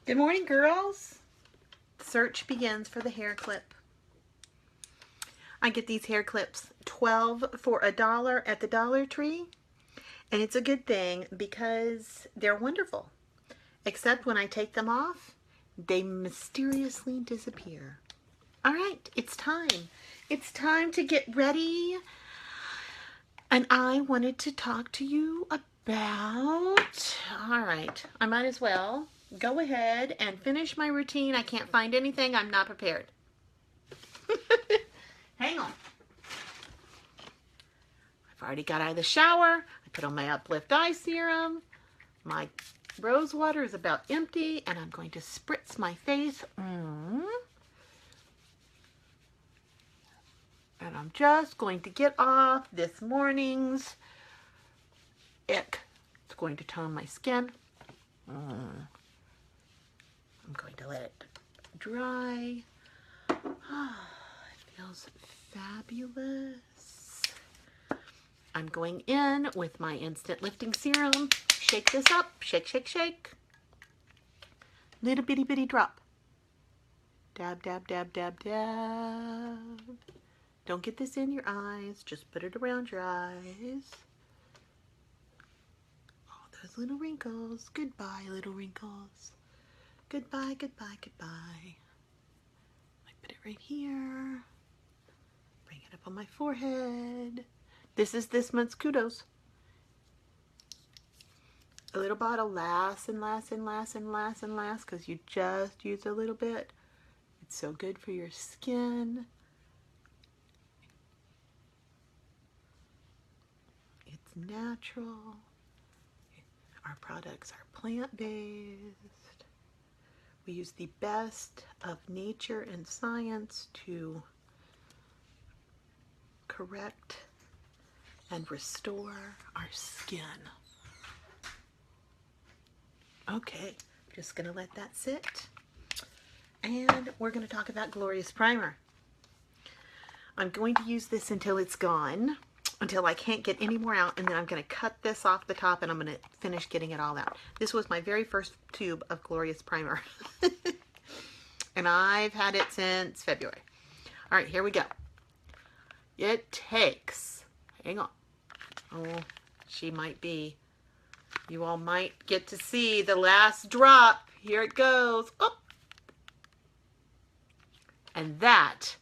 Good morning, girls. Search begins for the hair clip. I get these hair clips 12 for $1 at the Dollar Tree, and it's a good thing because they're wonderful. Except when I take them off, they mysteriously disappear. All right, it's time. It's time to get ready. And I wanted to talk to you about, all right, I might as well go ahead and finish my routine. I can't find anything. I'm not prepared. Hang on. I've already got out of the shower. I put on my Uplift Eye Serum. My rose water is about empty, and I'm going to spritz my face. And I'm just going to get off this morning's ick. It's going to tone my skin. I'm going to let it dry. It feels fabulous. I'm going in with my Instant Lifting Serum. Shake this up. Shake, shake, shake. Little bitty bitty drop. Dab, dab, dab, dab, dab. Don't get this in your eyes. Just put it around your eyes. Oh, those little wrinkles. Goodbye, little wrinkles. Goodbye, goodbye, goodbye. I put it right here. Bring it up on my forehead. This is this month's kudos. A little bottle lasts and lasts and lasts and lasts and lasts because you just use a little bit. It's so good for your skin. It's natural. Our products are plant-based. We use the best of nature and science to correct and restore our skin. Okay, just gonna let that sit. And we're gonna talk about Glorious Primer. I'm going to use this until it's gone, until I can't get any more out, and then I'm gonna cut this off the top and I'm gonna finish getting it all out. This was my very first tube of Glorious Primer. And I've had it since February. All right, here we go. It takes, hang on. Oh, she might be. You all might get to see the last drop. Here it goes. Oh. And that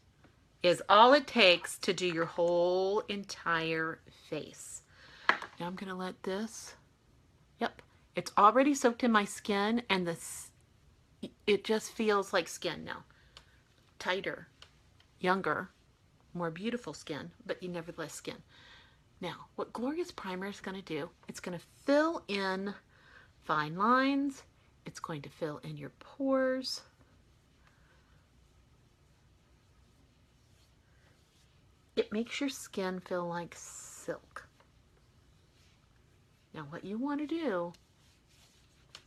is all it takes to do your whole entire face. Now I'm going to let this, yep, it's already soaked in my skin, and it just feels like skin now. Tighter, younger, more beautiful skin, but you nevertheless skin. Now, what Glorious Primer is going to do, it's going to fill in fine lines. It's going to fill in your pores. It makes your skin feel like silk. Now, what you want to do,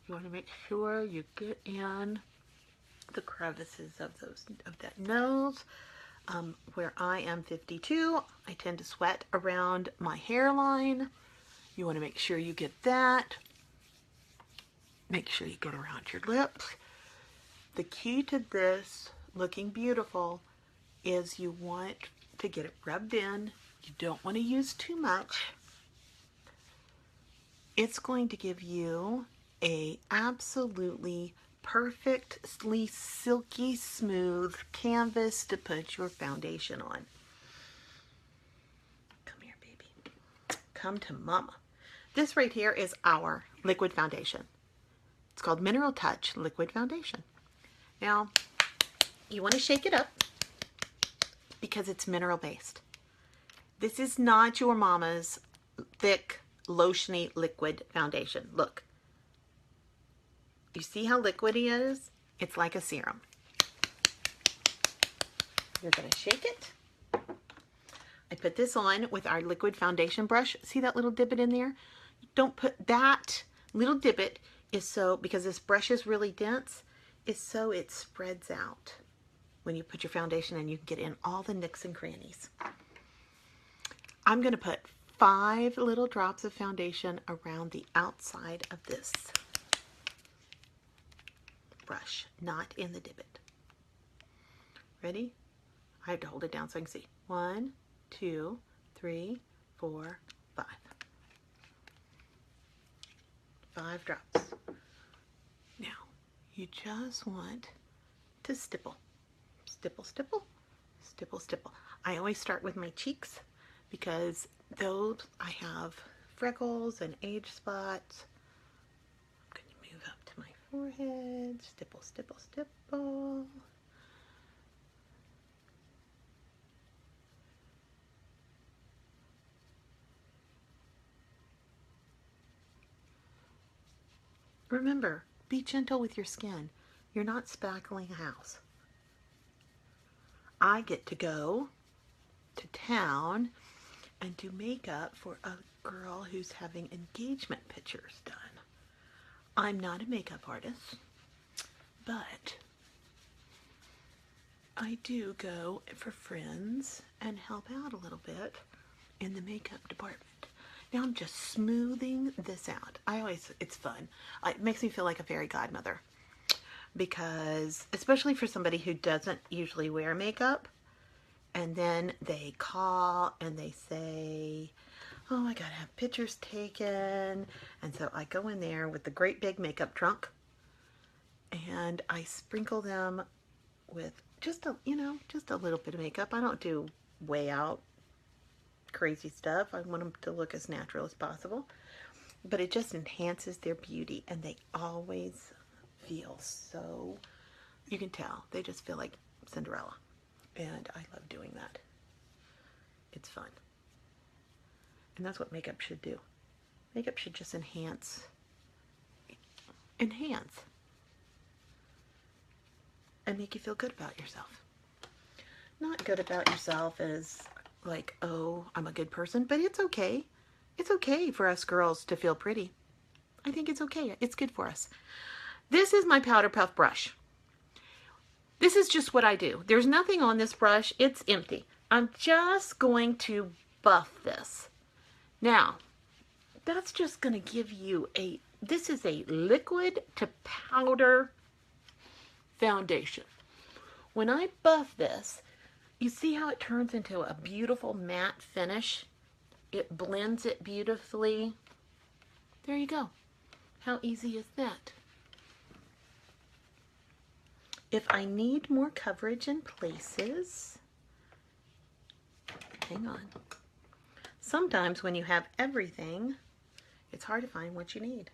you want to make sure you get in the crevices of that nose. Where I am 52, I tend to sweat around my hairline. You want to make sure you get that. Make sure you get around your lips. The key to this looking beautiful is you want to get it rubbed in. You don't want to use too much. It's going to give you a absolutely perfectly silky smooth canvas to put your foundation on. Come here, baby. Come to mama. This right here is our liquid foundation. It's called Mineral Touch Liquid Foundation. Now, you want to shake it up because it's mineral based. This is not your mama's thick, lotiony liquid foundation. Look. You see how liquid it is? It's like a serum. You're going to shake it. I put this on with our liquid foundation brush. See that little divot in there? Don't put that little divot is so, because this brush is really dense, is so it spreads out. When you put your foundation in, you can get in all the nooks and crannies. I'm going to put 5 little drops of foundation around the outside of this. brush, not in the divot. Ready? I have to hold it down so I can see. 1, 2, 3, 4, 5. 5 drops. Now, you just want to stipple. Stipple, stipple, stipple, stipple. I always start with my cheeks because those I have freckles and age spots. I'm going to move up to my forehead. Stipple, stipple, stipple. Remember, be gentle with your skin. You're not spackling a house. I get to go to town and do makeup for a girl who's having engagement pictures done. I'm not a makeup artist, but I do go for friends and help out a little bit in the makeup department. Now I'm just smoothing this out. It's fun. It makes me feel like a fairy godmother because, especially for somebody who doesn't usually wear makeup, and then they call and they say, oh, I gotta have pictures taken. And so I go in there with the great big makeup trunk and I sprinkle them with just a little bit of makeup. I don't do way out crazy stuff. I want them to look as natural as possible, but it just enhances their beauty, and they always feel so, you can tell, they just feel like Cinderella, and I love doing that. It's fun, and that's what makeup should do. Makeup should just enhance, and make you feel good about yourself. Not good about yourself as like, oh, I'm a good person, but it's okay. It's okay for us girls to feel pretty. I think it's okay. It's good for us. This is my Powder Puff brush. This is just what I do. There's nothing on this brush. It's empty. I'm just going to buff this. Now, that's just going to give you this is a liquid to powder foundation. When I buff this, you see how it turns into a beautiful matte finish? It blends it beautifully. There you go. How easy is that? If I need more coverage in places, hang on. Sometimes when you have everything, it's hard to find what you need.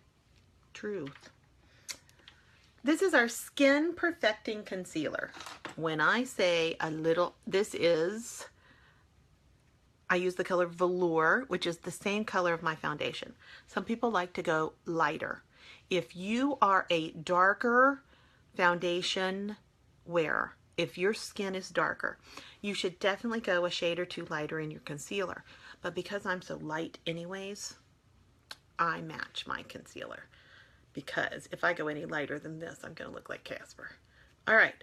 Truth. This is our Skin Perfecting Concealer. When I say a little, I use the color Velour, which is the same color of my foundation. Some people like to go lighter. If you are a darker foundation wearer, if your skin is darker, you should definitely go a shade or two lighter in your concealer. But because I'm so light anyways, I match my concealer. Because if I go any lighter than this, I'm going to look like Casper. All right.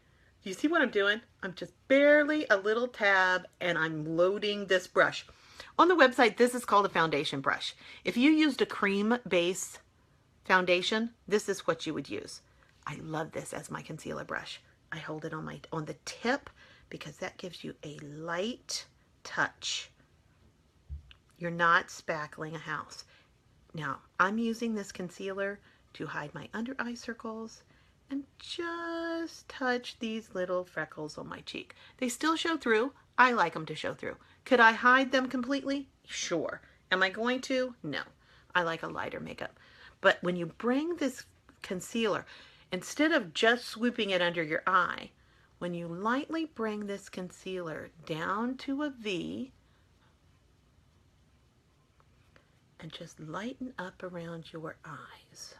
You see what I'm doing? I'm just barely a little tab and I'm loading this brush. On the website, this is called a foundation brush. If you used a cream base foundation, this is what you would use. I love this as my concealer brush. I hold it on the tip because that gives you a light touch. You're not spackling a house. Now, I'm using this concealer to hide my under eye circles and just touch these little freckles on my cheek. They still show through. I like them to show through. Could I hide them completely? Sure. Am I going to? No. I like a lighter makeup. But when you bring this concealer, instead of just swooping it under your eye, when you lightly bring this concealer down to a V and just lighten up around your eyes.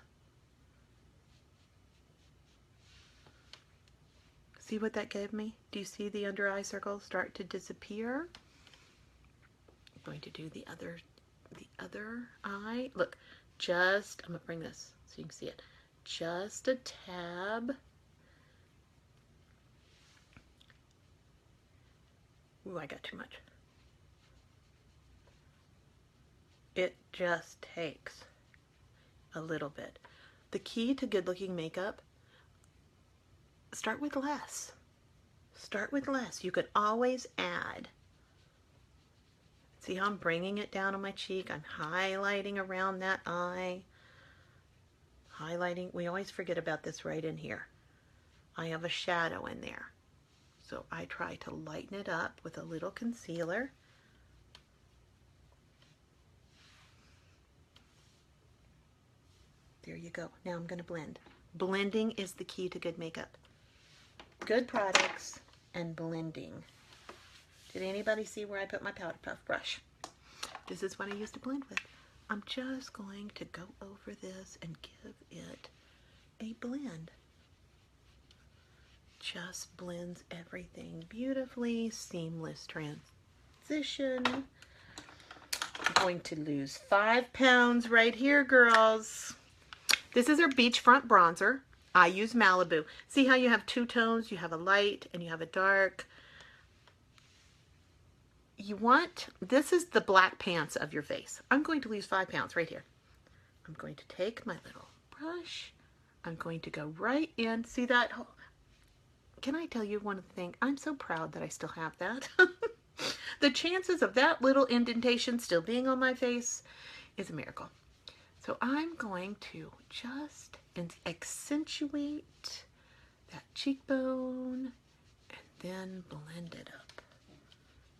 See what that gave me? Do you see the under eye circles start to disappear? I'm going to do the other eye. Look, I'm gonna bring this so you can see it. Just a tab. Ooh, I got too much. It just takes a little bit. The key to good looking makeup, start with less. Start with less. You could always add. See how I'm bringing it down on my cheek? I'm highlighting around that eye. Highlighting. We always forget about this right in here. I have a shadow in there. So I try to lighten it up with a little concealer. There you go. Now I'm going to blend. Blending is the key to good makeup. Good products and blending. Did anybody see where I put my powder puff brush? This is what I used to blend with. I'm just going to go over this and give it a blend. Just blends everything beautifully. Seamless transition. I'm going to lose 5 pounds right here, girls. This is our beachfront bronzer. I use Malibu. See how you have 2 tones? You have a light and you have a dark. You want, this is the black pants of your face. I'm going to lose 5 pounds right here. I'm going to take my little brush. I'm going to go right in. See that? Can I tell you one thing? I'm so proud that I still have that. The chances of that little indentation still being on my face is a miracle. So I'm going to just accentuate that cheekbone and then blend it up.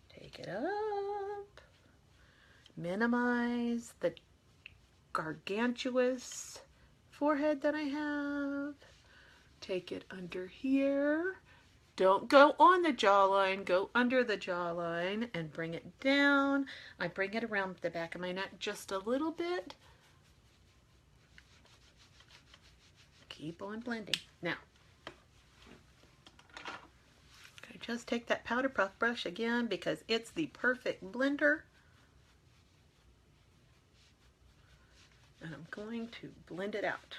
Take it up. Minimize the gargantuous forehead that I have. Take it under here. Don't go on the jawline, go under the jawline and bring it down. I bring it around the back of my neck just a little bit. Keep on blending. Now, I just take that powder puff brush again because it's the perfect blender. And I'm going to blend it out.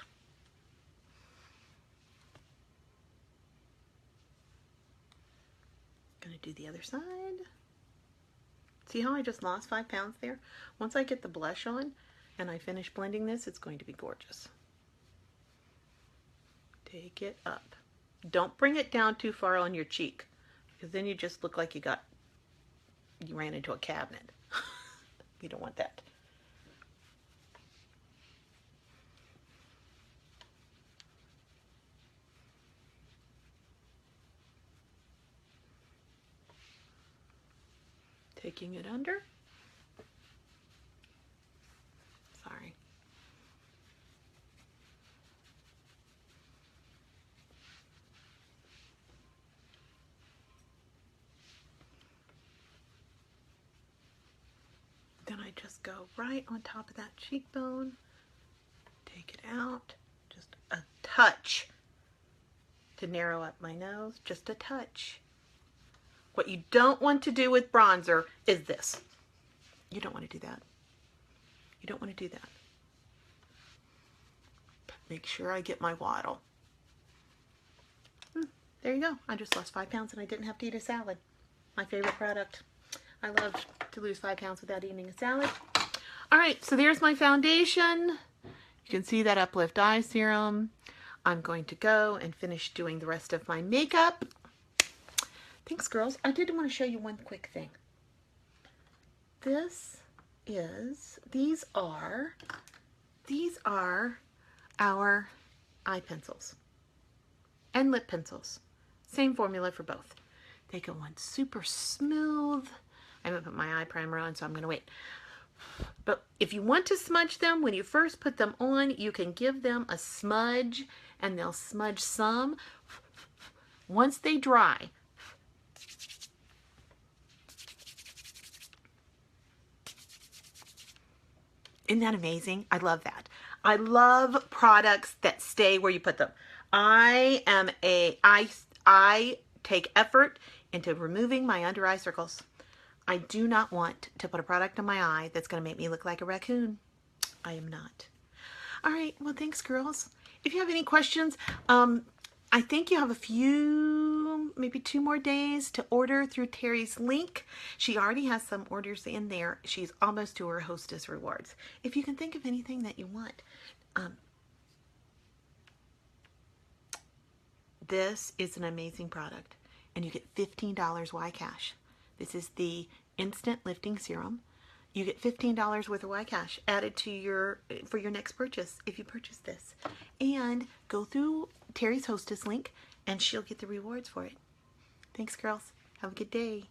Gonna do the other side. See how I just lost 5 pounds there? Once I get the blush on and I finish blending this, it's going to be gorgeous. Take it up. Don't bring it down too far on your cheek because then you just look like you ran into a cabinet. You don't want that. Taking it under. Sorry. Then I just go right on top of that cheekbone. Take it out. Just a touch to narrow up my nose. Just a touch. What you don't want to do with bronzer is this. You don't want to do that. You don't want to do that. But make sure I get my waddle. There you go. I just lost 5 pounds and I didn't have to eat a salad. My favorite product. I love to lose 5 pounds without eating a salad. All right, so there's my foundation. You can see that Uplift Eye Serum. I'm going to go and finish doing the rest of my makeup. Thanks, girls. I did want to show you one quick thing. These are our eye pencils and lip pencils. Same formula for both. They go on super smooth. I haven't put my eye primer on, so I'm going to wait. But if you want to smudge them, when you first put them on, you can give them a smudge, and they'll smudge some. Once they dry, isn't that amazing? I love that. I love products that stay where you put them. I take effort into removing my under eye circles. I do not want to put a product on my eye that's going to make me look like a raccoon. I am not. All right. Well, thanks, girls. If you have any questions, I think you have a few, maybe 2 more days to order through Terry's link. She already has some orders in there. She's almost to her hostess rewards. If you can think of anything that you want, This is an amazing product, and you get $15 Y cash. This is the Instant Lifting Serum. You get $15 worth of Y cash added to for your next purchase if you purchase this. And go through Terry's Hostess link, and she'll get the rewards for it. Thanks, girls. Have a good day.